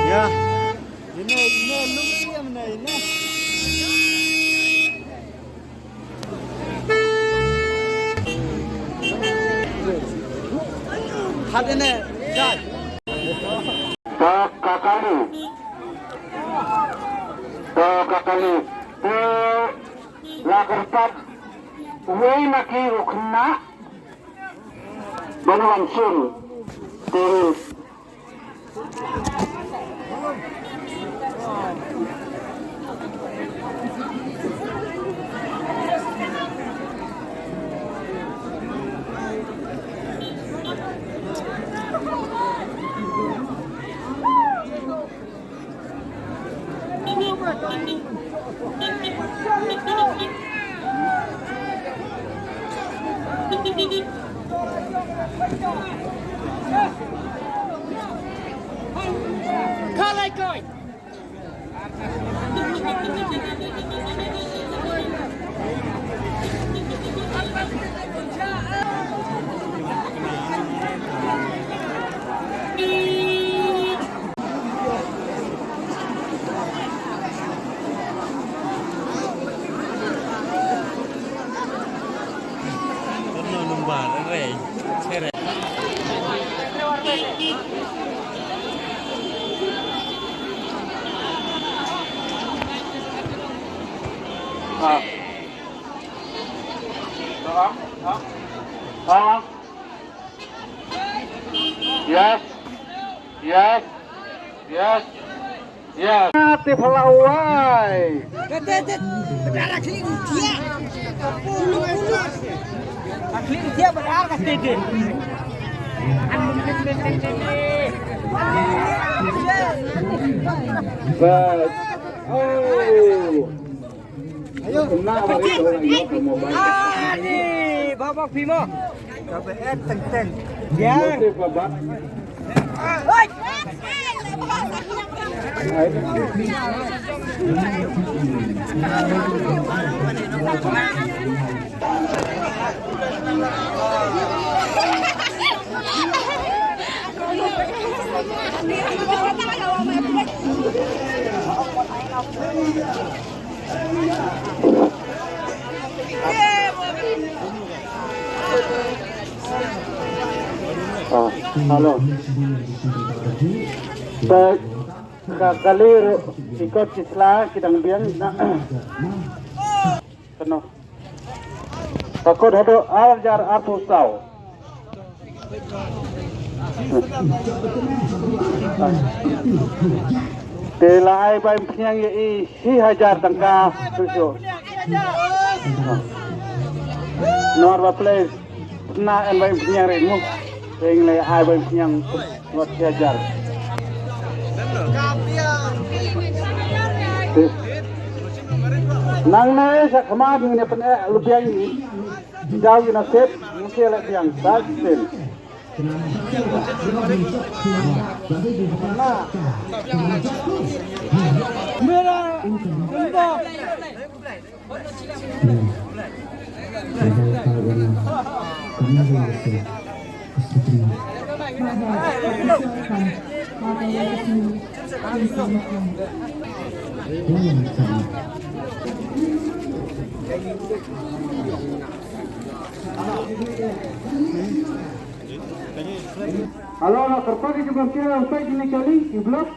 Ya, ini lu yang mana ini? Hadi ne? Gel. Kakali. Kakali. Lagertat. Way nakiru kena. Banuan sun. Terus. Kalay koy. Yes, yes, yes, yes. Nanti pelawai. Berdarah kling dia. Puluh. Kling dia berdarah tede. But oh, ayo, Nih, babak Bimo. KPN teng. Ya. Babak. Oi. Oh, halo. Baik, kali ikut sisla kita ngambil penuh. Takut ada ajar atau tahu. Delai bayi penyang si hajar tangka tujuh. Nomor place na en bayi penyang rimu. Pengen hai bayi penyang buat si hajar. Nang na sa kamad ni pen lupiang ni jauh ni nasib mungkin lagi yang dasar. Mera untuk Halo, nak terpagi juga kira sampai gini kali di blok.